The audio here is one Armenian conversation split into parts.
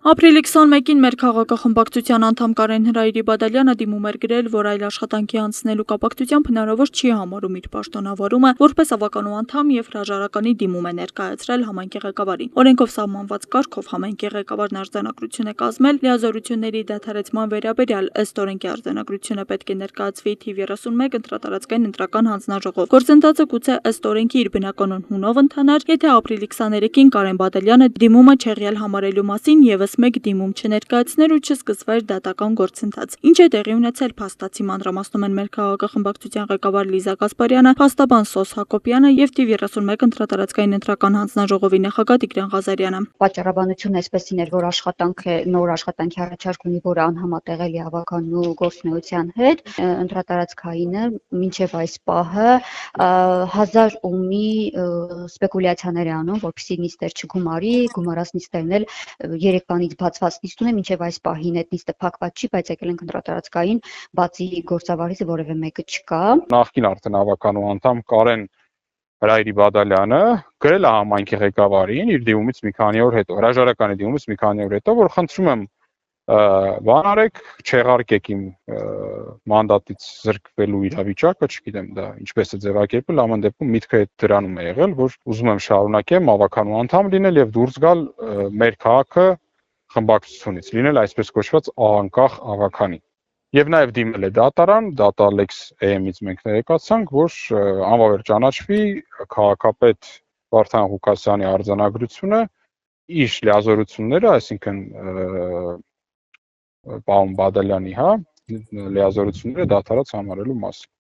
Ապրիլի 21-ին մեր քաղաքախմբակցության անդամ Կարեն Հրայրի Բադալյանը դիմում էր գրել, որ այլ աշխատանքի անցնելու կապակցությամբ հնարավոր չի համարում իր պաշտոնավարումը, որպես ավականու անդամ եւ հրաժարականի դիմում է ներկայացրել համայնքի ղեկավարին։ Օրենքով սահմանված կարգով համայնքի ղեկավարն արձանագրություն է կազմել լիազորությունների դադարեցման վերաբերյալ, ըստ օրենքի արձանագրությունը պետք է ներկայացվի թիվ 31 ընտրատարածքային ընտրական հանձնաժողով։ Գործընթացը գուցե ըստ օրենքի իր բնականon հունով ընթանար, եթե ապրիլի 23-ին Կարեն Բադալյանը դիմումը չեղյալ համարելու մասին եւս մեկ դիմում չներկայացներ ու չսկսվեր դատական գործընթաց։ Ինչ է տեղի ունեցել փաստացի մանրամասնում են մեր քաղաքախմբակցության ղեկավար Լիզա Գասպարյանը, փաստաբան Սոս Հակոբյանը եւ թիվ 31 ընտրատարածքային ընտրական հանձնաժողովի նախագահ Տիգրան Ղազարյանը։ Պատճառաբանությունը այսպեսին էր, որ նոր աշխատանքի առաջարկ ունի, որը անհամատեղել է ավականու գործունեության հետ, ընտրատարածքայինը մինչև այս պահը հազար ու մի սպեկուլյացիաներ է անում, որպեսզի նիստեր չգումարի, գումարած նիստերն էլ երեկվանից բացված նիստ ունեն, մինչև այս պահին այդ նիստը փակված չի, բայց եկել ենք ընտրատարածքային, բացի գործավարից որևէ մեկը չկա։ Նախկին արդեն ավականու անդամ Կարեն Հրայրի Բադալյանը գրել է համայնքի ղեկավարին իր դիմումից մի քանի օր հետո, հրաժարականի դիմումից մի քանի օր հետո, որ խնդրում եմ բան արեք, չեղարկեք իմ մանդատից զրկվելու իրավիճակը, չգիտեմ դա ինչպես է ձևակերպել, ամեն դեպքում միտքը դրանում է եղել, որ ուզում եմ շարունակեմ ավականու անդամ լինել եւ դուրս գալ մեր քաղաքը խմբակցությունից, լինել այսպես կոչված անկախ ավականի։ Եվ նաև դիմել է դատարան, Data-Lex AM-ից մենք ներկայացանք, որ անվավեր ճանաչվի քաղաքապետ Վարդան Ղուկասյանի արձանագրությունը իր լիազորությունները, այսինքն պարոն Բադալյանի, լիազորությունները դատարած համարելու մասին։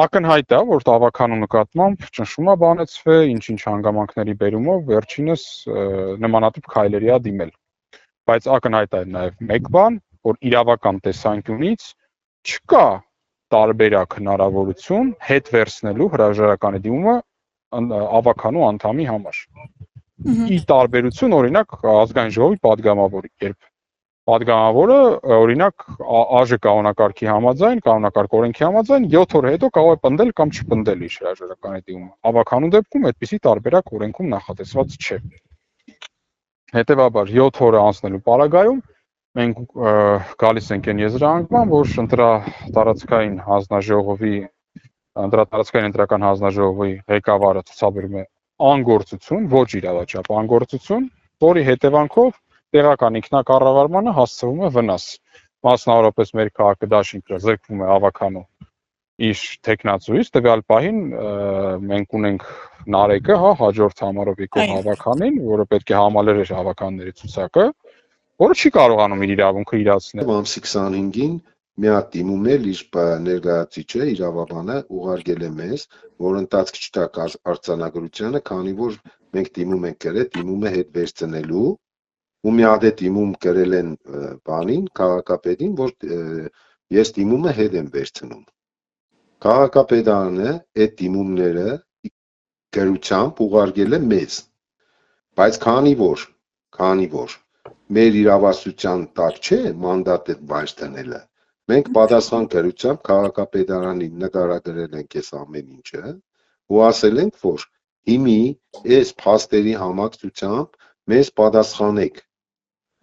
Ակնհայտ է, որ ավականու նկատմամբ ճնշում է բանեցվել, ինչ-ինչ հանգամանքների բերումով վերջինս նմանատիպ քայլերի է դիմել։ Բայց ակնհայտ է նաև մեկ բան, որ իրավական տեսանկյունից չկա տարբերակ հնարավորություն հետ վերցնելու հրաժարականի դիմումը ավականու անդամի համար։ Ի տարբերություն օրինակ ազգային ժողովի падգամավորի, երբ падգամավորը օրինակ ԱԺ կանոնակարգի համաձայն, կանոնակարգ օրենքի համաձայն 7 օր հետո կարող է պնդել կամ չպնդել իր հրաժարականի դիմումը։ Ավականու դեպքում այդպիսի տարբերակ օրենքում նախատեսված չէ։ Հետևաբար 7 օրը անցնելու պարագայում մենք գալիս ենք այն եզրահանգման, որ ընտրատարածքային հանձնաժողովի ընտրատարածքային ընտրական հանձնաժողովի ղեկավարը ցուցաբերում է անգործություն, ոչ իրավաչափ անգործություն, որի հետևանքով տեղական ինքնակառավարմանը հասցվում է վնաս։ Մասնավորապես մեր քաղաքադաշինքը զրկվում է ավականու իր տեխնացուից, տվյալ պահին մենք ունենք Նարեկը, հաջորդ համարով եկող հավականին, որը պետք է համալրեր հավականների ցուցակը, որը չի կարողանում իր իրավունքը իրացնել։ Ամսի 25-ին մի հատ դիմում էլ իր ներկայացուցիչը, իրավաբանը ուղարկել է մեզ, որ ընթացք չտակ արձանագրությանը, քանի որ մենք դիմում ենք գրել, դիմումը հետ վերցնելու, ու մի հատ դիմում գրել են բանին, քաղաքապետին, որ ես դիմումը հետ եմ վերցնում։ Քաղաքապետարանը այդ դիմումները գրությամբ ուղարկել է մեզ, բայց քանի որ մեր իրավասության տակ չէ մանդատը վայր դնելը, մենք պատասխան գրությամբ քաղաքապետարանին նկարագրել ենք այս ամեն ինչը ու ասել ենք, որ հիմի այս փաստերի համակցությամբ մեզ պատասխանեք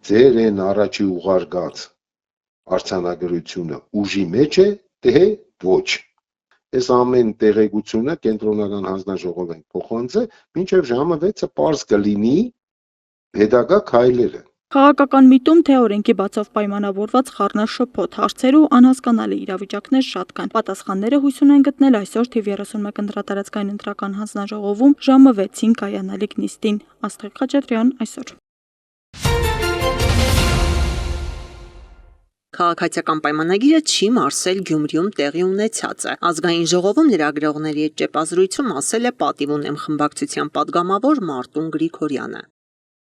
ձեր այն առաջի ուղարկած արձանագրությունը ուժի մեջ է, թե ոչ։ Այս ամեն տեղեկությունը կենտրոնական հանձնաժողով ենք փոխանցել, մինչև ժամը 6-ը պարզ կլինի հետագա քայլերը։ Քաղաքական միտում, թե օրենքի բացով պայմանավորված խառնաշփոթ հարցեր ու անհասկանալի իրավիճակներ շատ կան։ Պատասխանները հույս ունեն գտնել այսօր թիվ 31 ընտրատարածքային ընտրական հանձնաժողովում ժամը 6-ին կայանալիք նիստին։ Աստղիկ Խաչատրյան այսօր։ Քաղաքացիական պայմանագիրը չի մարսել Գյումրիում տեղի ունեցածը։ Ազգային ժողովում լրագրողների հետ ճեպազրույցում ասել է պատիվ ունեմ խմբակցության падգամավոր Մարտուն Գրիգորյանը։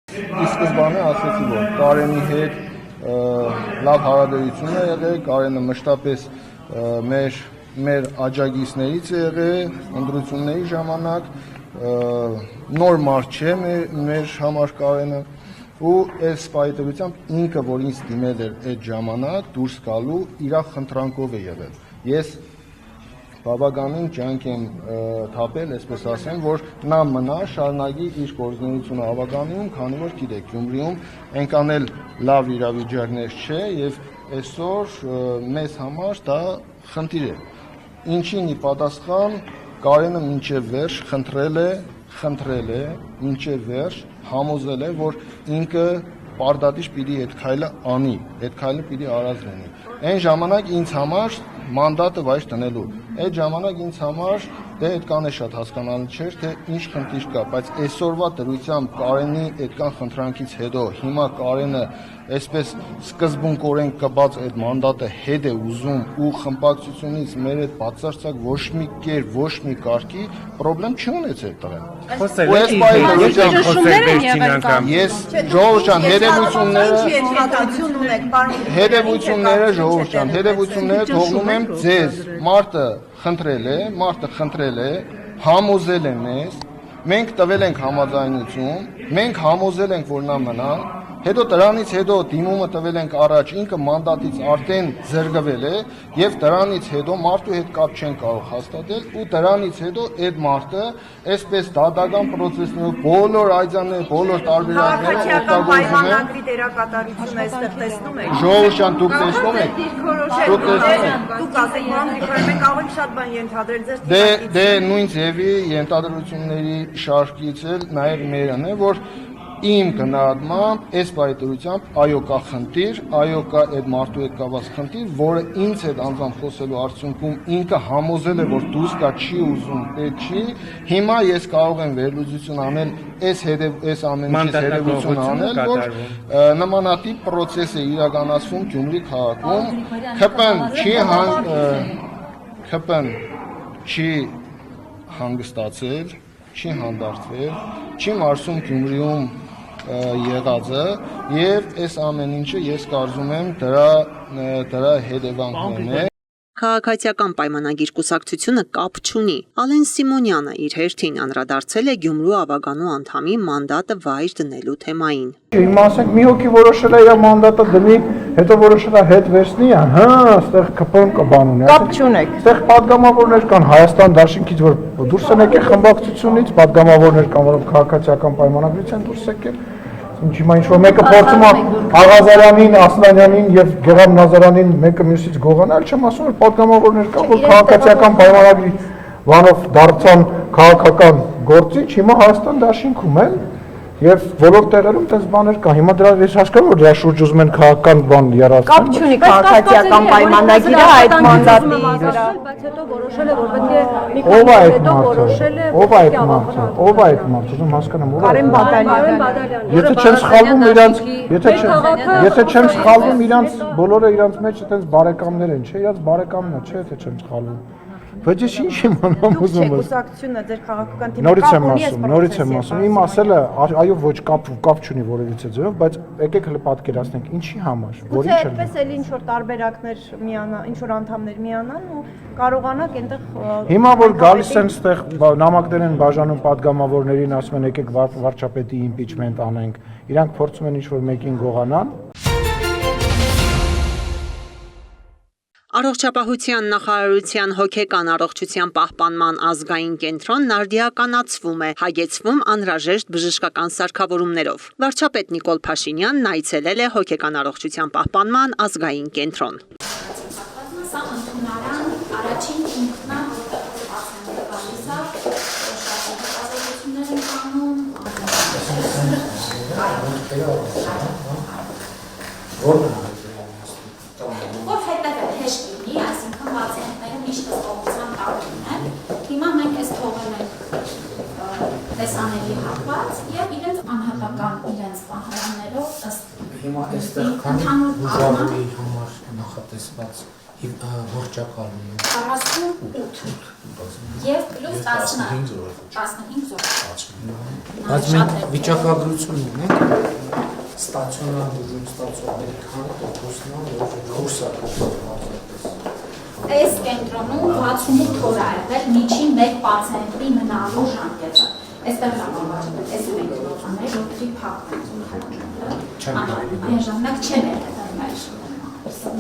Ի սկզբանե ասեցի, որ Կարենի հետ լավ հարաբերություն է եղել, Կարենը մշտապես մեր աջակիցներից է եղել ընտրությունների ժամանակ, նոր մարդ չէ մեր համար Կարենը։ Ու այս պայմանությամբ ինքը, որ ինձ դիմել էր այդ ժամանակ դուրս գալու, իր խնդրանքով է եղել։ Ես բավականին ջանք եմ թափել, այսպես ասեմ, որ նա մնա, շարունակի իր գործունեությունը Ավագանիում, քանի որ գիտեք, Գյումրիում այնքան էլ լավ իրավիճակներ չէ եւ այսօր մեզ համար դա խնդիր է։ Ինչին ի պատասխան Կարենը մինչև վերջ խնդրել է մինչև վերջ համոզել է, որ ինքը պարտադիր պիտի այդ քայլը անի, այդ քայլը պիտի արած լինի։ Այն ժամանակ ինձ համար մանդատը վայր տնելու։ Այդ ժամանակ ինձ համար դե այդքան է շատ հասկանալի չէր, թե ինչ խնդիր կա, բայց այսօրվա դրությամբ Կարենի այդքան խնդրանքից հետո հիմա Կարենը այսպես սկզբունքորեն կբաց այդ մանդատը հետ է ուզում ու խմբակցությունից մեր այդ բացարձակ ոչ մի կեր, ոչ մի կարգի խնդրեմ չունեցել տղեն։ Ես ժողովուրդ ջան, հետևությունները թողնում եմ ձեզ։ Մարդը խնդրել է, համոզել է մեզ, մենք տվել ենք համաձայնություն, մենք համոզել ենք, որ նա մնա, հետո դրանից հետո դիմումը տվել ենք առաջ, ինքը մանդատից արդեն զրկվել է եւ դրանից հետո մարդու հետ կապ չեն կարող հաստատել ու դրանից հետո այդ մարդը այսպես դատական process-ներով բոլոր այցանները, բոլոր տարբերակները պայմանագրի դերակատարությունը այստեղ տեսնում եք։ Ժողովուրդ ջան, դուք տեսնում եք։ Դուք ասեք, մենք ավելի շատ բան ենթադրել ձեզ։ Դե նույն ձևի ենթադրությունների շարքից էլ նաեւ մերն է, որ իմ գնահատմամբ այս բարեդրությամբ այո կա խնդիր, այո կա այդ մարդու հետ կապված խնդիր, որը ինձ հետ անձամբ խոսելու արդյունքում ինքը համոզել է, որ դուրս գա չի ուզում, պետք չի։ Հիմա ես կարող եմ վերլուծություն անել, այս ամենից հետևություն անել, որ նմանատիպ process է իրականացվում Գյումրի քաղաքում, չի հանգստացել, չի հանդարտվել, չի մարսում Գյումրիում եղածը եւ այս ամեն ինչը ես կարծում եմ դրա հետևանքներն է։ Քաղաքացիական պայմանագիր կուսակցությունը կապ չունի։ Ալեն Սիմոնյանը իր հերթին անդրադարձել է Գյումրու Ավագանու անդամի մանդատը վայր դնելու թեմային։ Հիմա ասենք մի հոգի որոշել է իր մանդատը դնի, հետո որոշել է հետ վերցնի, այստեղ ԿՊ-ն կբան ունի։ Կապ չունեք։ Այստեղ падգամավորներ կան Հայաստան դաշինքից, որ դուրս են եկել խմբակցությունից, падգամավորներ կան, որոնք քաղաքացիական պայմանագրից են դուրս եկել։ Հիմա ինչ-որ մեկը փորձում է Աղազարյանին, Ասլանյանին եւ Գեղամ Նազարյանին մեկը մյուսից գողանալ, չեմ ասում, որ падգամավորներ կան, որ քաղաքացիական պայմանագրի բանով դարձան քաղաքական գործիչ, հիմա Հայաստան դաշինքում են եւ բոլոր տեղերում այդպես բաներ կան։ Հիմա դրա ես հասկանում որ դրա շուրջ ուզում են քաղաքական բան երաշխել։ Կապ չունի քաղաքացիական պայմանագիրը այդ մանդատի վրա, բայց հետո որոշել է, որ պետք է մի Ով է քանի հետո որոշել է, ով է այդ մարդը, ով է այդ մարդը, ուզում հասկանամ, ով է։ Կարեն Բադալյանը։ Եթե չեմ սխալվում իրանց, եթե չեմ սխալվում իրանց բոլորը իրանց մեջ այդպես բարեկամներ են, չէ՞, իրանց բարեկամն է, չէ՞, եթե չեմ սխալվում։ Բայց ես ինչ եմ անում ուզում եմ։ Կուսակցությունը ձեր քաղաքական թիմը Նորից եմ ասում, իմ ասելը այո ոչ կապ չունի որևիցե ձևով, բայց եկեք հələ պատկերացնենք ինչի համար, որի չէ։ Այդպես էլ ինչ որ տարբերակներ միանան, ինչ որ անդամներ միանան ու կարողանանք այնտեղ Հիմա որ գալիս են այդտեղ նամակներ են բաժանում падգամավորներին, ասում են եկեք վարչապետի իմպիչմենտ անենք, իրանք փորձում են ինչ որ մեկին գողանան։ Առողջապահության նախարարության հոգեկան առողջության պահպանման ազգային կենտրոնն արդիականացվում է, հագեցվում անհրաժեշտ բժշկական սարքավորումներով։ Վարչապետ Նիկոլ Փաշինյանն այցելել է հոգեկան առողջության պահպանման ազգային կենտրոն։ Սա ընդունարան առաջին ինքնա, որտեղ պացիենտը գալիս է, շարժիչներ են անում, որ հետևել հեշտ լինի, այսինքն պացիենտները միշտ հսկողության տակում են, հիմա մենք ես թողել ենք տեսանելի հատված և իրենց անհատական իրենց պահարաններով Հիմա այստեղ քանի բուժարների համար նախատեսված որճակալն է 48 և պլյուս 15 զոր։ Բայց մենք վիճակագրություն ունենք ստացիոնար բուժում ստացողների քանի տոկոսն է Այս կենտրոնում 68 օր է եղել միջին մեկ պացիենտի մնալու ժամկետը։ Այստեղ ժամանակ տեսնում ենք դրոմաներ, որ դրի փակվում այն ժամանակ չեն եղել այս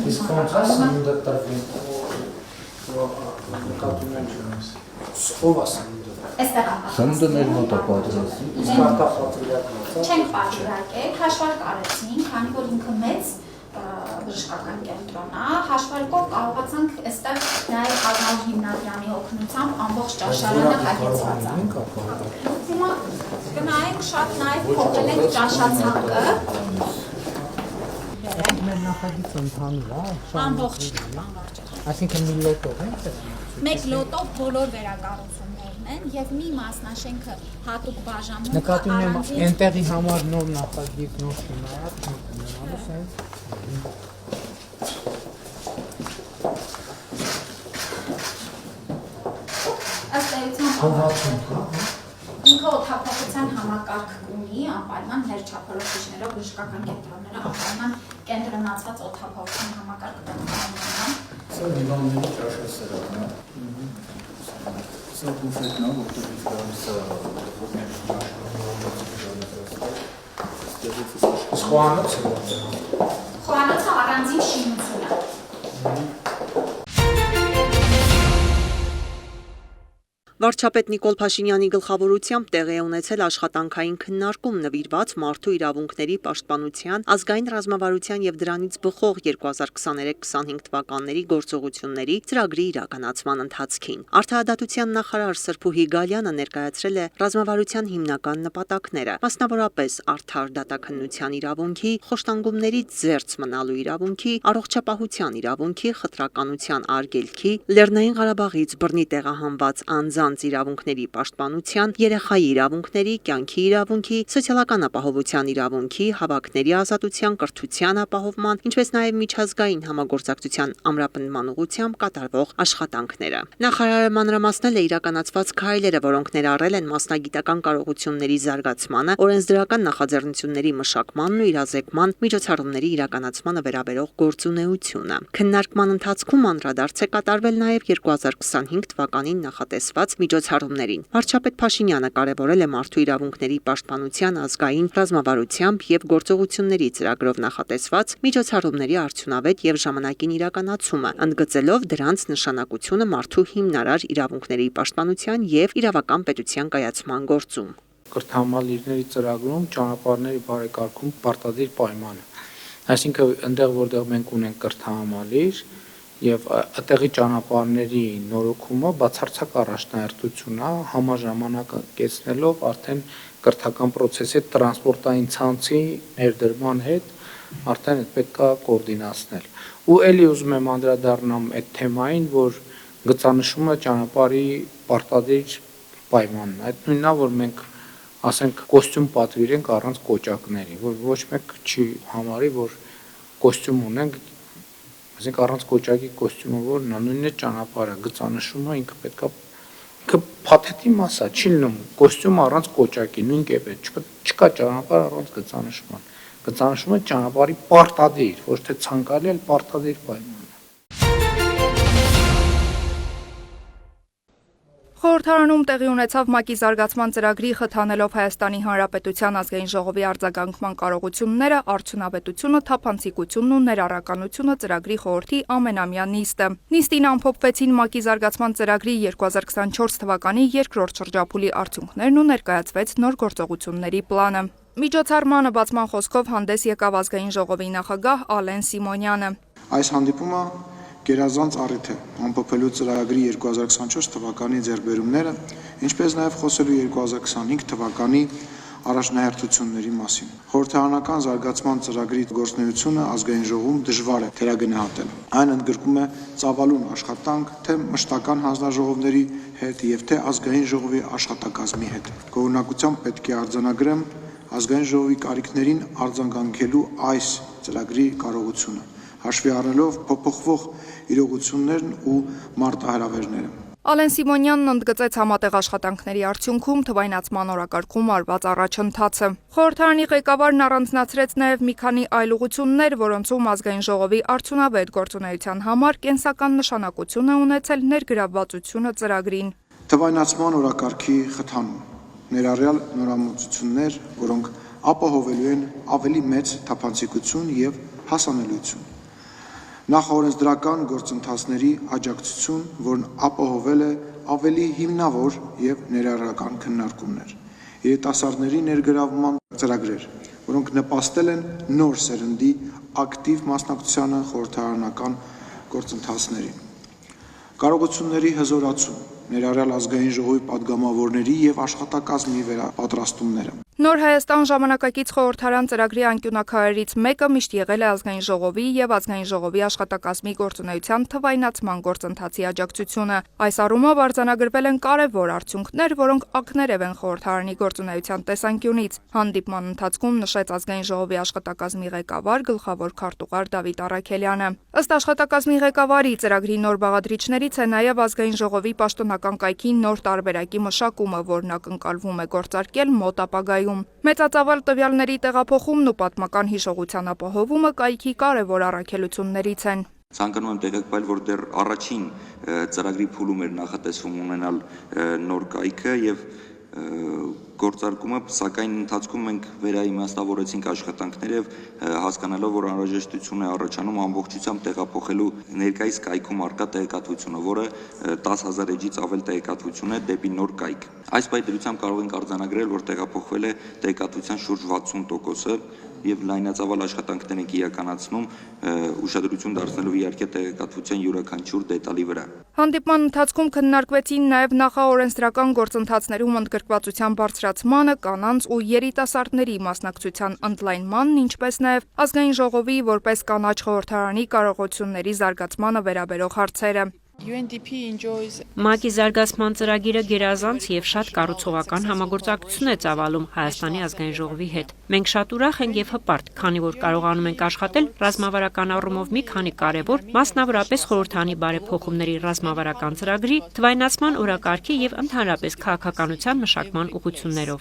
Իսկ ոնց է սնունդը տրվում։ Նկատում են ջանս։ Ով է սնունդը։ Այստեղ Սնունդը մեր մոտ է պատրաստում։ Իսկ արտահայտել չենք պատրաստել, հաշվարկ արեցին, քանի որ ինքը մեծ բժշկական կենտրոն է, հաշվարկով կարողացանք այստեղ նաև Արնաուտ հիմնադրամի օգնությամբ ամբողջ ճաշարանը հագեցված է։ Հիմա գնայինք շատ նաև փոխել ենք ճաշացանկը։ Մեր նախագիծը ընդհանուր է, Ամբողջ։ այսինքն մի լոտով է։ Մեկ լոտով բոլոր վերակառուցումներն են եւ մի մասնաշենքը հատուկ բաժանում։ Նկատի ունեմ այնտեղի համար նոր նախագիծ, նոր շինարար, ունենալու sense։ Ըստ էության ինքը օդափոխության համակարգ ունի, անպայման մեր չափորոշիչներով բժշկական կենտրոնները անպայման կենտրոնացված օդափոխության համակարգ ունենան։ Սա դիվանների ճաշասերն է։ Սա բուֆետն է, որտեղ գալիս է Խոհանոցը առանձին շինություն է։ Վարչապետ Նիկոլ Փաշինյանի գլխավորությամբ տեղի է ունեցել աշխատանքային քննարկում նվիրված մարդու իրավունքների պաշտպանության, ազգային ռազմավարության եւ դրանից բխող 2023-25 թվականների գործողությունների ծրագրի իրականացման ընթացքին։ Արտահայտության նախարար Սրփուհի Գալյանը ներկայացրել է ռազմավարության հիմնական նպատակները, մասնավորապես արդար դատաքննության իրավունքի, խոշտանգումներից զերծ մնալու իրավունքի, առողջապահության իրավունքի, խտրականության արգելքի, Լեռնային Ղարաբաղից բռնի տեղահանված անձանց իրավունքների պաշտպանության, երեխայի իրավունքների, կյանքի իրավունքի, սոցիալական ապահովության իրավունքի, հավաքների ազատության, կրթության ապահովման, ինչպես նաև միջազգային համագործակցության ամրապնդման ուղղությամբ կատարվող աշխատանքները։ Նախարարը մանրամասնել է իրականացված քայլերը, որոնք ներառել են մասնագիտական կարողությունների զարգացմանը, օրենսդրական նախաձեռնությունների մշակմանն ու իրազեկման, միջոցառումների իրականացմանը վերաբերող գործունեությունը։ Քննարկման ընթացքում անդրադարձ է կատարվել նաև 2025 թվականին նախատեսված միջոցառումներին։ Վարչապետ Փաշինյանը կարևորել է մարդու իրավունքների պաշտպանության ազգային ռազմավարությամբ եւ գործողությունների ծրագրով նախատեսված միջոցառումների արդյունավետ եւ ժամանակին իրականացումը, ընդգծելով դրանց նշանակությունը մարդու հիմնարար իրավունքների պաշտպանության եւ իրավական պետության կայացման գործում։ Կրթահամալիրների ծրագրում ճանապարհների բարեկարգում պարտադիր պայման է։ Այսինքն այնտեղ որտեղ մենք ունենք կրթահամալիր եւ այդտեղի ճանապարհների նորոգումը բացարձակ առաջնահերթություն է, համաժամանակ կեցնելով արդեն կրթական process-ի տրանսպորտային ցանցի ներդրման հետ արդեն պետք է կոորդինացնել։ Ու ելի ուզում եմ անդրադառնամ այդ թեմային, որ գծանշումը ճանապարհի պարտադիր պայմանն է։ Այդ նույնն է, որ մենք ասենք կոստյում պատվիրենք առանց կոճակների, որ ոչ մեկ չի համարի, որ կոստյում ունենք, այսինքն առանց կոճակի կոստյումը որն է, նույնն է ճանապարհը, գծանշումը ինքը պետքա փաթեթի մասա, չի լինում կոստյում առանց կոճակի, նույն կերպ չկա ճանապարհ առանց գծանշման։ Գծանշումը ճանապարհի պարտադիր, ոչ թե ցանկալի, այլ պարտադիր պայման։ Խորհրդարանում տեղի ունեցավ ՄԱԿ-ի զարգացման ծրագրի խթանելով Հայաստանի Հանրապետության ազգային ժողովի արձագանքման կարողությունները, արդյունավետությունը, թափանցիկությունն ու ներառականությունը ծրագրի խորհրդի ամենամյա նիստը։ Նիստին ամփոփվեցին ՄԱԿ-ի զարգացման ծրագրի 2024 թվականի երկրորդ շրջափուլի արդյունքներն ու ներկայացվեց նոր գործողությունների պլանը։ Միջոցառմանը բացման խոսքով հանդես եկավ ազգային ժողովի նախագահ Ալեն Սիմոնյանը։ Այս հանդիպումը գերազանց առիթ է ամփոփելու ծրագրի 2024 թվականի ձեռքբերումները, ինչպես նաև խոսելու 2025 թվականի առաջնահերթությունների մասին։ Խորհրդարանական զարգացման ծրագրի գործունեությունը ազգային ժողովում դժվար է թերագնահատել։ Այն ընդգրկում է ծավալուն աշխատանք թե մշտական հանձնաժողովների հետ եւ թե ազգային ժողովի աշխատակազմի հետ։ Գոհունակությամբ պետք է արձանագրեմ ազգային ժողովի կարիքներին արձագանքելու այս ծրագրի կարողությունը, հաշվի առնելով փոփոխվող իրողություններն ու մարտահրավերները։ Ալեն Սիմոնյանն ընդգծեց համատեղ աշխատանքների արդյունքում թվայնացման օրակարգում արված առաջընթացը։ Խորհրդարանի ղեկավարն առանձնացրեց նաև մի քանի այլ ուղղություններ, որոնցում ազգային ժողովի արդյունավետ գործունեության համար կենսական նշանակություն է ունեցել ներգրավվածությունը ծրագրին։ Թվայնացման օրակարգի խթանում, ներառյալ նորամուծություններ, որոնք ապահովելու են ավելի մեծ թափանցիկություն եւ հասանելիություն։ Նախօրենսդրական գործընթացների աջակցություն, որն ապահովել է ավելի հիմնավոր եւ ներառական քննարկումներ, երիտասարդների ներգրավման ծրագրեր, որոնք նպաստել են նոր սերնդի ակտիվ մասնակցությանը խորհրդարանական գործընթացներին, կարողությունների հզորացում, ներառյալ ազգային ժողովի падգամավորների եւ աշխատակազմի վերապատրաստումները։ Նոր Հայաստան ժամանակակից խորհրդարան ծրագրի անկյունակարերից մեկը միշտ եղել է ազգային ժողովի եւ ազգային ժողովի աշխատակազմի գործունեության թվայնացման գործընթացի աջակցությունը։ Այս առումով արձանագրվել են կարևոր արդյունքներ, որոնք ակներև են խորհրդարանի գործունեության տեսանկյունից։ Հանդիպման ընթացքում նշեց ազգային ժողովի աշխատակազմի ղեկավար գլխավոր քարտուղար Դավիթ Առաքելյանը։ Ըստ աշխատակազմի ղեկավարի ծրագրի նոր բաղադրիչներից է նաեւ ազգային ժողովի պաշտոնական կայքի նոր տարբերակի մշակումը, որն ակնկալվում է գործարկել մոտ ապագայում։ Մեծածավալ տվյալների տեղափոխումն ու պատմական հիշողության ապահովումը կայքի կարևոր առաքելություններից են։ Ցանկանում եմ տեղեկացնել, որ դեռ առաջին ծրագրի փուլում էր նախատեսվում ունենալ նոր կայքը եւ գործարկումը, սակայն ընթացքում մենք վերաիմաստավորեցինք աշխատանքները եւ հասկանալով, որ անհրաժեշտություն է առաջանում ամբողջությամբ տեղափոխելու ներկայիս կայքում արկա տեղեկատվությունը, որը 10,000 էջից ավել տեղեկատվություն է դեպի նոր կայք։ Այս պայմանությամբ կարող ենք արձանագրել, որ տեղափոխվել է տեղեկատվության շուրջ 60%-ը եւ լայնածավալ աշխատանքներ ենք իրականացնում, ուշադրություն դարձնելով իհարկե տեղեկատվության յուրաքանչյուր դետալի վրա։ Հանդիպման ընթացքում քննարկվեցին նաեւ նախաօրենսդրական գործընթացներում ընդգրկվածության բարձրացմանը, կանանց ու երիտասարդների մասնակցության ընդլայնմանն, ինչպես նաեւ ազգային ժողովի որպես կանաչ խորհրդարանի կարողությունների զարգացմանը վերաբերող հարցերը։ ՄԱԿ-ի զարգացման ծրագիրը գերազանց եւ շատ կառուցողական համագործակցություն է ծավալում Հայաստանի ազգային ժողովի հետ։ Մենք շատ ուրախ ենք եւ հպարտ, քանի որ կարողանում ենք աշխատել ռազմավարական առումով մի քանի կարևոր, մասնավորապես խորհրդանի բարեփոխումների ռազմավարական ծրագրի, թվայնացման օրակարգի եւ ընդհանրապես քաղաքականության մշակման ուղղություններով։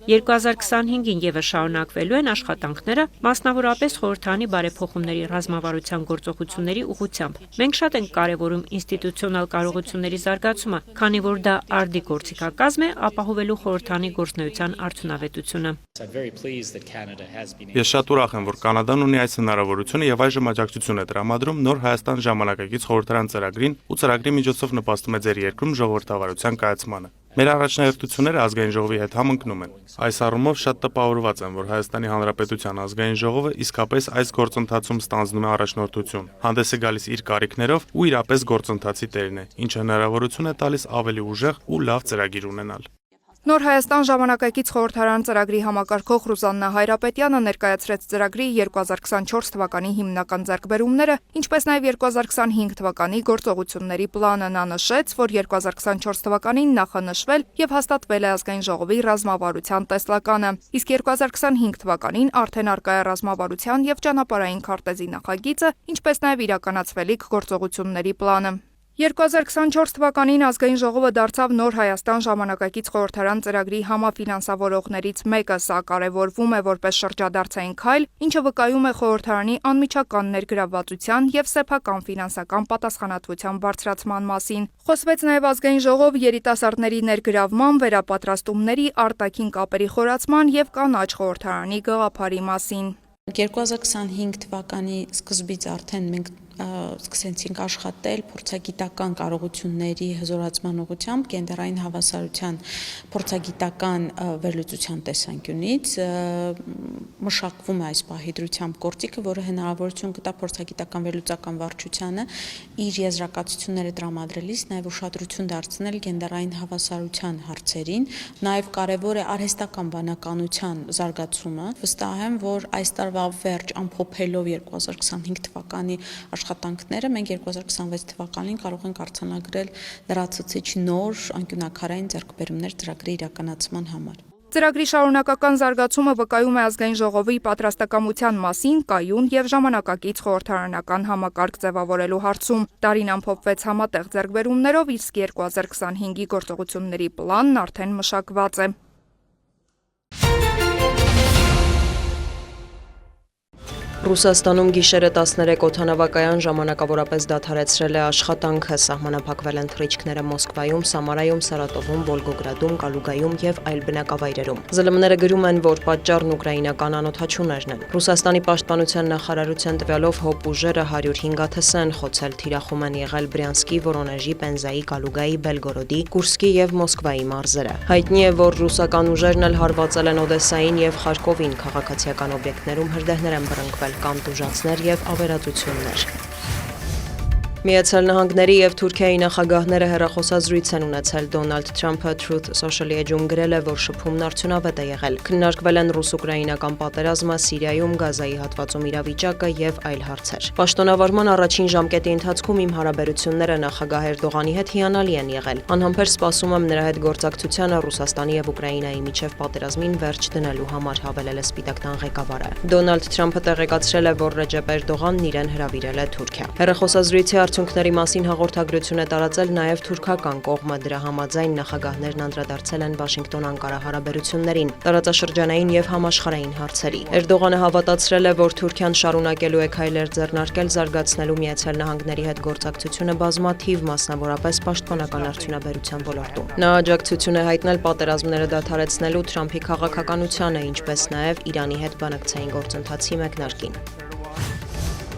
2025-ին եւս շարունակվելու են աշխատանքները, մասնավորապես խորհրդանի բարեփոխումների ռազմավարության գործողությունների ուղղությամբ։ Մենք շատ ենք կարևորում ինստիտուցիոնալ կարողությունների զարգացումը, քանի որ դա արդի գործիքակազմ է ապահովելու խորհրդանի գործունեության արդյունավետությունը։ Ես շատ ուրախ եմ, որ Կանադան ունի այս հնարավորությունը եւ այժմ աջակցություն է տրամադրում Նոր Հայաստան ժամանակակից խորհրդարան ծրագրին ու ծրագրի միջոցով նպաստում է ձեր երկրում ժողովրդավարության կայացմանը։ Մեր առաջնահերթությունները ազգային ժողովի հետ համընկնում են։ Այս առումով շատ տպավորված եմ, որ Հայաստանի Հանրապետության ազգային ժողովը իսկապես այս գործընթացում ստանձնում է առաջնորդություն, հանդես է գալիս իր կարիքներով ու իրապես գործընթացի տերն է, ինչը հնարավորություն է տալիս ավելի ուժեղ ու լավ ծրագիր ունենալ։ Նոր Հայաստան ժամանակակից խորհրդարան ծրագրի համակարգող Ռուզաննա Հայրապետյանը ներկայացրեց ծրագրի 2024 թվականի հիմնական ձեռքբերումները, ինչպես նաև 2025 թվականի գործողությունների պլանը։ Նա նշեց, որ 2024 թվականին նախանշվել եւ հաստատվել է ազգային ժողովի ռազմավարության տեսլականը, իսկ 2025 թվականին արդեն արկա է ռազմավարության եւ ճանապարհային քարտեզի նախագիծը, ինչպես նաև իրականացվելիք գործողությունների պլանը։ 2024 թվականին ազգային ժողովը դարձավ Նոր Հայաստան ժամանակակից խորհրդարան ծրագրի համաֆինանսավորողներից մեկը։ Սա կարևորվում է որպես շրջադարձային քայլ, ինչը վկայում է խորհրդարանի անմիջական ներգրավվածության եւ սեփական ֆինանսական պատասխանատվության բարձրացման մասին։ Խոսվեց նաեւ ազգային ժողով երիտասարդների ներգրավման, վերապատրաստումների, արտաքին կապերի խորացման եւ կանաչ խորհրդարանի գաղափարի մասին։ 2025 թվականի սկզբից արդեն մենք սկսեցինք աշխատել փորձագիտական կարողությունների հզորացման ուղղությամբ կենտրոնային հավասարության փորձագիտական վերլուծության տեսանկյունից մշակվում է այս պահի դրությամբ գործիքը, որը հնարավորություն կտա փորձագիտական վերլուծական վարչությանը իր եզրակացությունները տրամադրելիս նաև ուշադրություն դարձնել կենտրոնային հավասարության հարցերին, նաև կարևոր է արհեստական բանականության զարգացումը։ Վստահ եմ, որ այս տարվա վերջ ամփոփելով 2025 թվականի աշխատանքները մենք 2026 թվականին կարող ենք արձանագրել լրացուցիչ նոր անկյունակարային ձեռքբերումներ ծրագրի իրականացման համար։ Ծրագրի շարունակական զարգացումը վկայում է ազգային ժողովի պատրաստակամության մասին կայուն եւ ժամանակակից խորհրդարանական համակարգ ձևավորելու հարցում։ Տարին ամփոփվեց համատեղ ձեռքբերումներով, իսկ 2025-ի գործողությունների պլանն արդեն մշակված է։ Ռուսաստանում գիշերը 13 օդանավակայան ժամանակավորապես դադարեցրել է աշխատանքը, սահմանափակվել են թռիչքները Մոսկվայում, Սամարայում, Սարատովում, Վոլգոգրադում, Կալուգայում եւ այլ բնակավայրերում։ ԶԼՄ-ները գրում են, որ պատճառն ուկրաինական անօդաչուներն են։ Ռուսաստանի պաշտպանության նախարարության տվյալով հոբ ուժերը 105 ԱԹՍ են խոցել, թիրախում են եղել Բրյանսկի, Վորոնեժի, Պենզայի, Կալուգայի, Բելգորոդի, Կուրսկի եւ Մոսկվայի մարզերը։ Հայտնի է, որ ռուսական ուժերն էլ հարվածել են Օդեսային եւ Խարկովին, քաղաքացիական օբյեկտներում հրդեհներ են բռնկվել, կամ տուժածներ եւ ավերածություններ։ Միացյալ Նահանգների եւ Թուրքիայի նախագահները հեռախոսազրույց են ունեցել։ Դոնալդ Թրամփը Truth Social էջում գրել է, որ շփումն արդյունավետ է եղել։ Քննարկվել են ռուս-ուկրաինական պատերազմը, Սիրիայում, Գազայի հատվածում իրավիճակը եւ այլ հարցեր։ Պաշտոնավարման առաջին ժամկետի ընթացքում իմ հարաբերությունները նախագահ Էրդողանի հետ հիանալի են եղել։ Անհամբեր սպասում եմ նրա հետ գործակցությանը Ռուսաստանի եւ Ուկրաինայի միջև պատերազմին վերջ դնելու համար, հավելել է Սպիտակ տան ղեկավարը։ Դոնալդ Թրամփը տեղեկացրել է, որ Ռեջեփ Էրդողանն իրեն հրավիրել է Թուրքիա։ Հեռախոսազրույցի արդյունքների մասին հաղորդագրություն է տարածել նաև թուրքական կողմը, դրա համաձայն նախագահներն անդրադարձել են Վաշինգտոն-Անկարա հարաբերություններին, տարածաշրջանային եւ համաշխարհային հարցերի։ Էրդողանը հավատացրել է, որ Թուրքիան շարունակելու է քայլեր ձեռնարկել զարգացնելու Միացյալ Նահանգների հետ գործակցությունը բազմաթիվ, մասնավորապես պաշտպանական արդյունաբերության ոլորտում։ Նա աջակցություն է հայտնել պատերազմները դադարեցնելու Թրամփի քաղաքականությանը, ինչպես նաև Իրանի հետ բանակցային գործընթացի մեկնարկին։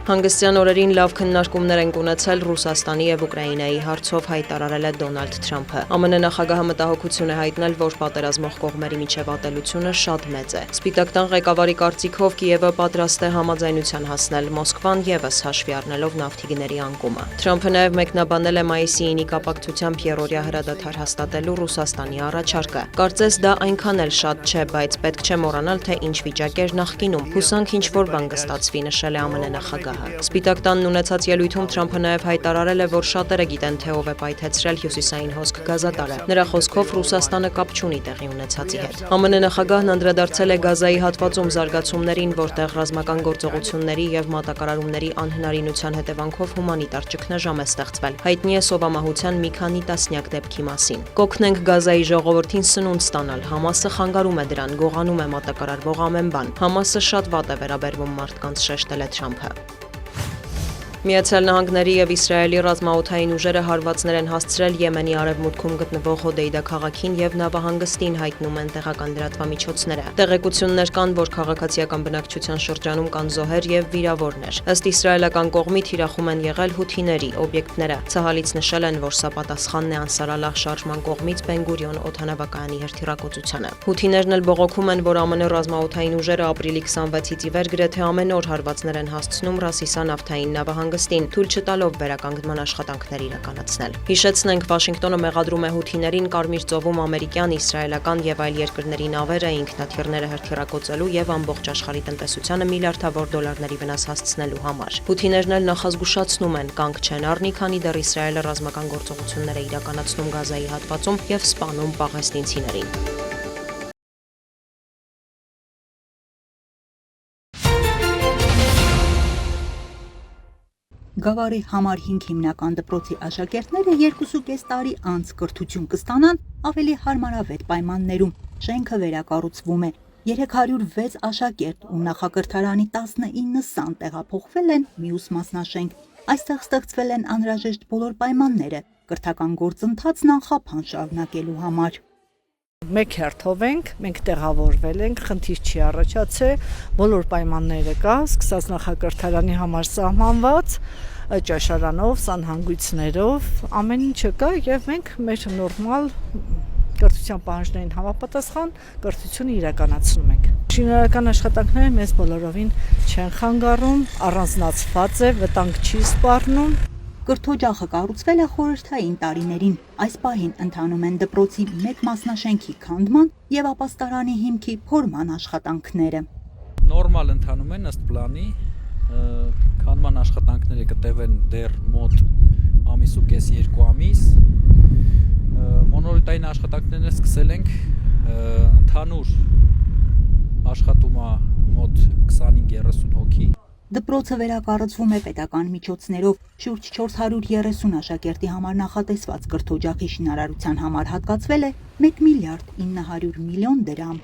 Հանգստյան օրերին լավ քննարկումներ են ունեցել Ռուսաստանի եւ Ուկրաինայի հարցով, հայտարարել է Դոնալդ Թրամփը։ ԱՄՆ նախագահը մտահոգություն է հայտնել, որ պատերազմող կողմերի միջև ատելությունը շատ մեծ է։ Սպիտակ տան ղեկավարի կարծիքով Կիևը պատրաստ է համաձայնության հասնել, Մոսկվան եւս հաշվի առնելով նավթի գների անկումը։ Թրամփը նաեւ մեկնաբանել է մայիսի 9-ի կապակցությամբ երրորդյա հրադադար հաստատելու Ռուսաստանի առաջարկը։ Կարծես դա այնքան էլ շատ չէ, բայց պետք չէ մոռանալ, թե ինչ վիճակ էր նախկինում։ Հուսանք ինչ որ բան կստացվի, նշել է ԱՄՆ նախագահը։ Սպիտակ տանն ունեցած ելույթում Թրամփը նաև հայտարարել է, որ շատերը գիտեն, թե ով է պայթեցրել հյուսիսային հոսք գազատարը։ Նրա խոսքով Ռուսաստանը կապ չունի տեղի ունեցածի հետ։ ԱՄՆ նախագահն անդրադարձել է Գազայի հատվածում զարգացումներին, որտեղ ռազմական գործողությունների եւ մատակարարումների անհնարինության հետևանքով հումանիտար ճգնաժամ է ստեղծվել։ Հայտնի է սովամահության մի քանի տասնյակ դեպքի մասին։ Կօգնենք Գազայի ժողովրդին սնունդ ստանալ։ Համասը խանգարում է դրան, գողանում է մատակարարվող ամեն բան։ Համասը շատ վատ է վերաբերվում մարդկանց, շեշտել է Թրամփը։ Միացյալ Նահանգների եւ Իսրայելի ռազմաօդային ուժերը հարվածներ են հասցրել Եմենի արևմուտքում գտնվող Հոդեյդա քաղաքին եւ նավահանգստին, հայտնում են տեղական լրատվամիջոցները։ Տեղեկություններ կան, որ քաղաքացիական բնակչության շրջանում կան զոհեր եւ վիրավորներ։ Ըստ իսրայելական կողմի թիրախում են եղել հութիների օբյեկտները։ Ցահալից նշել են, որ սա պատասխանն է Անսարալահ շարժման կողմից Բեն-Գուրիոն օդանավակայանի հրթիռակոծությանը։ Հութիներն էլ բողոքում են, որ ԱՄՆ ռազմաօդային ուժերը ապրիլի 26-ից ի վեր գրեթե ամեն օր հարվածներ են հասցնում Ռասիսա նավթային նավահանգստին, թույլ չտալով վերականգնման աշխատանքներ իրականացնել։ Հիշեցնենք, Վաշինգտոնը մեղադրում է հութիներին Կարմիր ծովում ամերիկյան, իսրայելական եւ այլ երկրների նավերը ինքնաթիռները հրթիռակոծելու եւ ամբողջ աշխարհի տնտեսությանը միլիարդավոր դոլարների վնաս հասցնելու համար։ Հութիներն էլ նախազգուշացնում են, կանգ չեն առնի, քանի դեռ Իսրայելը ռազմական գործողություններ է իրականացնում Գազայի հատվածում եւ սպանում պաղեստինցիներին։ Գավառի համար 5 հիմնական դպրոցի աշակերտները 2.5 տարի անց կրթություն կստանան ավելի հարմարավետ պայմաններում։ Շենքը վերակառուցվում է։ 306 աշակերտ ու նախակրթարանի 19 սան տեղափոխվել են մյուս մասնաշենք։ Այստեղ ստեղծվել են անհրաժեշտ բոլոր պայմանները կրթական գործընթացն անխափան շարունակելու համար։ Մեկ հերթով ենք, մենք տեղավորվել ենք, խնդիր չի առաջացել, բոլոր պայմանները կա, սկսած նախակրթարանի համար սահմանված, ճաշարանով, սանհանգույցներով, ամեն ինչը կա եւ մենք մեր նորմալ կրթության պահանջներին համապատասխան կրթությունը իրականացնում ենք։ Շինարարական աշխատանքները մեզ բոլորովին չեն խանգարում, առանձնացված է, վտանգ չի սպառնում։ Կրթօջախը կառուցվել է խորհրդային տարիներին։ Այս պահին ընթանում են դպրոցի մեկ մասնաշենքի քանդման եւ ապաստարանի հիմքի փորման աշխատանքները։ Նորմալ ընթանում են ըստ պլանի, քանդման աշխատանքները կտևեն դեռ մոտ ամիս ու կես 2 ամիս։ Մոնոլիտային աշխատանքները սկսել ենք, ընդհանուր աշխատում է մոտ 25-30 հոգի։ Դպրոցը վերակառուցվում է պետական միջոցներով, շուրջ 430 աշակերտի համար նախատեսված կրթօջախի շինարարության համար հատկացվել է 1 միլիարդ 900 միլիոն դրամ։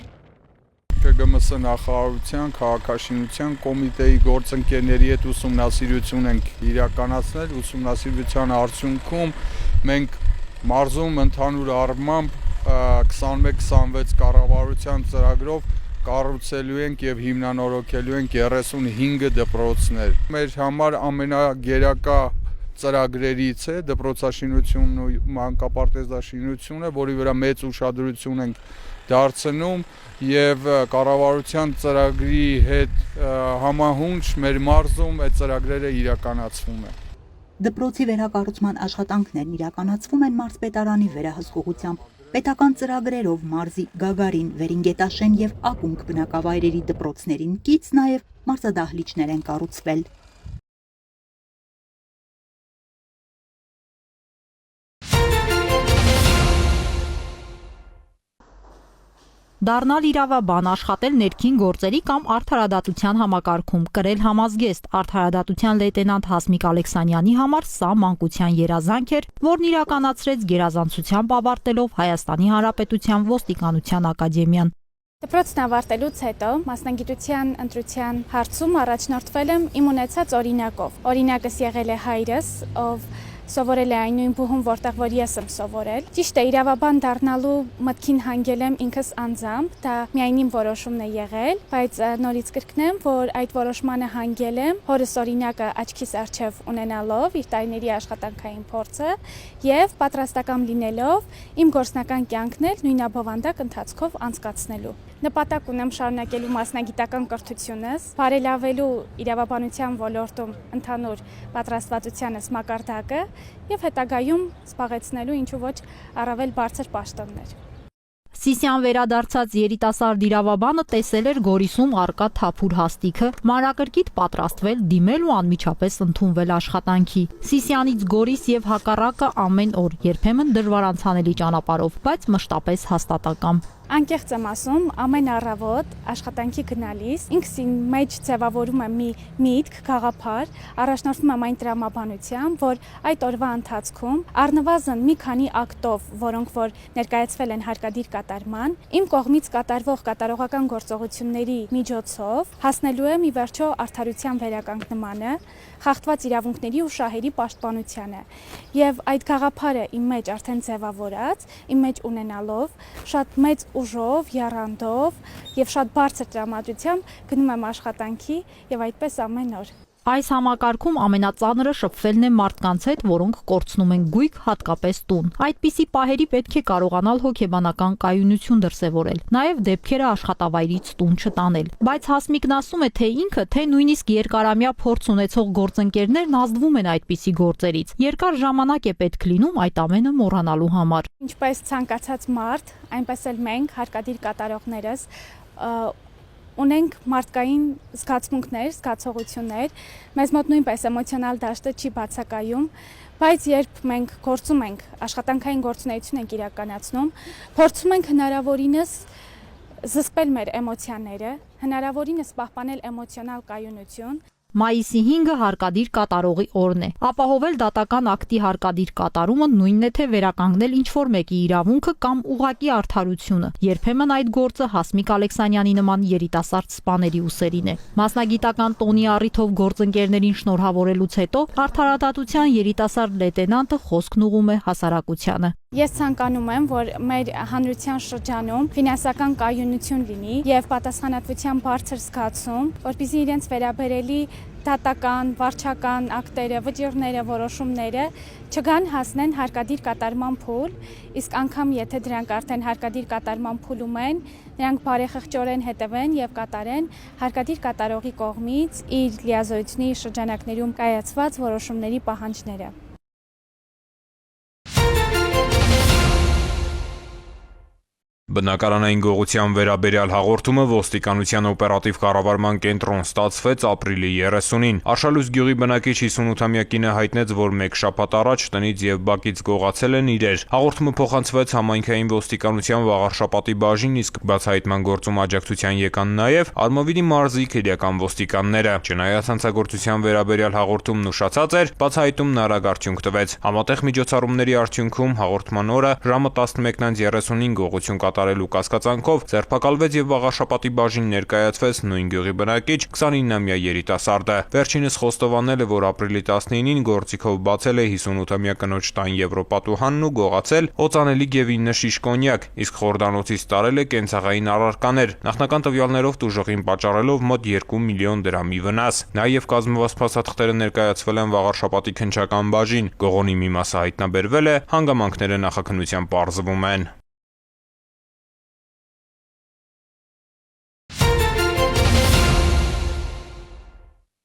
ԼԳՄՍ նախարարության քաղաքաշինության կոմիտեի գործընկերների հետ ուսումնասիրություն ենք իրականացնել, ուսումնասիրության արդյունքում մենք մարզում ընդհանուր առմամբ 21-26 կառավարության ծրագրով կառուցելու ենք եւ հիմնանորոգելու ենք 35 դպրոցներ։ Մեր համար ամենագերակա ծրագրերից է դպրոցաշինությունն ու մանկապարտեզաշինությունը, որի վրա մեծ ուշադրություն ենք դարձնում եւ կառավարության ծրագրի հետ համահունչ մեր մարզում այդ ծրագրերը իրականացվում են։ Դպրոցի վերակառուցման աշխատանքներն իրականացվում են մարզպետարանի վերահսկողությամբ։ Պետական ծրագրերով մարզի Գագարին, Վերինգետաշեն եւ Ակունք բնակավայրերի դպրոցներին կից նաեւ մարզադահլիճներ են կառուցվել։ Դառնալ իրավաբան, աշխատել ներքին գործերի կամ արդարադատության համակարգում, կրել համազգեստ, արդարադատության լեյտենանտ Հասմիկ Ալեքսանյանի համար սա մանկության երազանք էր, որն իրականացրեց գերազանցությամբ ավարտելով Հայաստանի Հանրապետության ոստիկանության ակադեմիան։ Դպրոցն ավարտելուց հետո մասնագիտության ընտրության հարցում առաջնորդվել եմ իմ ունեցած օրինակով։ Օրինակս եղել է հայրս, ով սովորել է այն նույն բուհում, որտեղ որ ես եմ սովորել։ Ճիշտ է, իրավաբան դառնալու մտքին հանգել եմ ինքս անձամբ, դա միայն իմ որոշումն է եղել, բայց նորից կրկնեմ, որ այդ որոշմանը հանգել եմ հորս օրինակը աչքիս առջև ունենալով իր տարիների աշխատանքային փորձը եւ պատրաստական լինելով իմ գործնական կյանքն էլ նույն աբովանդակ ընթացքով անցկացնելու։ Նպատակ ունեմ շարունակելու մասնագիտական կրթությունս, բարելավելու իրավաբանության ոլորտում ընդհանուր պատրաստվածությանս մակարդակը եւ հետագայում զբաղեցնելու ինչու ոչ առավել բարձր պաշտոններ։ Սիսիան վերադարձած երիտասարդ իրավաբանը տեսել էր Գորիսում առկա թափուր հաստիքը, մանրակրկիտ պատրաստվել, դիմել ու անմիջապես ընդունվել աշխատանքի։ Սիսիանից Գորիս եւ հակառակը ամեն օր, երբեմն դժվարանցանելի ճանապարհով, բայց մշտապես հաստատակամ։ Անկեղծ եմ ասում, ամեն առավոտ աշխատանքի գնալիս ինքս մեջ ձևավորում եմ մի միտք, գաղափար, առաջնորդվում եմ այն տրամաբանությամբ, որ այդ օրվա ընթացքում առնվազն մի քանի ակտով, որոնք որ ներկայացվել են հարկադիր կատարման, իմ կողմից կատարվող կատարողական գործողությունների միջոցով հասնելու եմ ի վերջո արդարության վերականգնմանը, խախտված իրավունքների ու շահերի պաշտպանությանը։ Եվ այդ գաղափարը իմ մեջ արդեն ձևավորած, իմ մեջ ունենալով շատ մեծ ուժով, եռանդով եւ շատ բարձր տրամադրությամբ գնում եմ աշխատանքի եւ այդպես ամեն օր։ Այս համակարգում ամենածանրը շփվելն է մարդկանց հետ, որոնք կորցնում են գույք, հատկապես տուն։ Այդպիսի պահերի պետք է կարողանալ հոգեբանական կայունություն դրսևորել, նաև դեպքերը աշխատավայրից տուն չտանել։ Բայց Հասմիկն ասում է, թե ինքը, թե նույնիսկ երկարամյա փորձ ունեցող գործընկերներն ազդվում են այդպիսի գործերից։ Երկար ժամանակ է պետք լինում այդ ամենը մոռանալու համար։ Ինչպես ցանկացած մարդ, այնպես էլ մենք հարկադիր կատարողներս ունենք մարդկային զգացմունքներ, զգացողություններ, մեզ մոտ նույնպես էմոցիոնալ դաշտը չի բացակայում, բայց երբ մենք գործում ենք, աշխատանքային գործունեություն ենք իրականացնում, փորձում ենք հնարավորինս զսպել մեր էմոցիաները, հնարավորինս պահպանել էմոցիոնալ կայունություն։ Մայիսի 5-ը հարկադիր կատարողի օրն է։ Ապահովել դատական ակտի հարկադիր կատարումը նույնն է թե վերականգնել ինչ-որ մեկի իրավունքը կամ ուղղակի արդարությունը։ Երբեմն այդ գործը Հասմիկ Ալեքսանյանի նման երիտասարդ սպաների ուսերին է։ Մասնագիտական տոնի առիթով գործընկերներին շնորհավորելուց հետո արդարադատության երիտասարդ լեյտենանտը խոսքն ուղղում է հասարակությանը։ Ես ցանկանում եմ, որ մեր հանրության շրջանում ֆինանսական կայունություն լինի եւ պատասխանատվության բարձր զգացում, որպեսզի իրենց վերաբերելի դատական, վարչական ակտերը, վճիռները, որոշումները չգան հասնեն հարկադիր կատարման փուլ, իսկ անգամ եթե դրանք արդեն հարկադիր կատարման փուլում են, նրանք բարեխղճորեն հետևեն եւ կատարեն հարկադիր կատարողի կողմից իր լիազորությունների շրջանակներում կայացված որոշումների պահանջները։ Բնակարանային գողության վերաբերյալ հաղորդումը ոստիկանության օպերատիվ կառավարման կենտրոն ստացվեց ապրիլի 30-ին։ Արշալույս գյուղի բնակիչ 58-ամյա կինը հայտնեց, որ մեկ շաբաթ առաջ տնից եւ բակից գողացել են իրեր։ Հաղորդումը փոխանցվեց համայնքային ոստիկանության Վաղարշապատի բաժին, իսկ բացահայտման գործում աջակցության եկան նաեւ Արմավիրի մարզի քերիական ոստիկանները։ Չնայած հանցագործության վերաբերյալ հաղորդումն ուշացած էր, բացահայտումն արագ արդյունք տվեց։ Համատեղ միջոցառումների արդյունքում հաղորդման օրը ժամը 11:35 գողություն վաճառելու կասկածանքով ձերբակալվեց եւ վաղաշապատի բաժին ներկայացվեց նույն գյուղի բնակիչ 29-ամյա երիտասարդը։ Վերջինս խոստովանել է, որ ապրիլի 19-ին գործիքով բացել է 58-ամյա կնոջ տան եվրոպատուհանն ու գողացել օծանելիք եւ 9 շիշ կոնյակ, իսկ խորհրդանոցից տարել է կենցաղային առարկաներ, նախնական տվյալներով տուժողին պատճառելով մոտ 2 միլիոն դրամի վնաս։ Նաեւ կազմված փաստաթղթերը ներկայացվել են վաղաշապատի քննչական բաժին։ Գողոնի մի մասը հայտնաբերվել է, հանգամանքները նախաքննությամբ պարզվում են։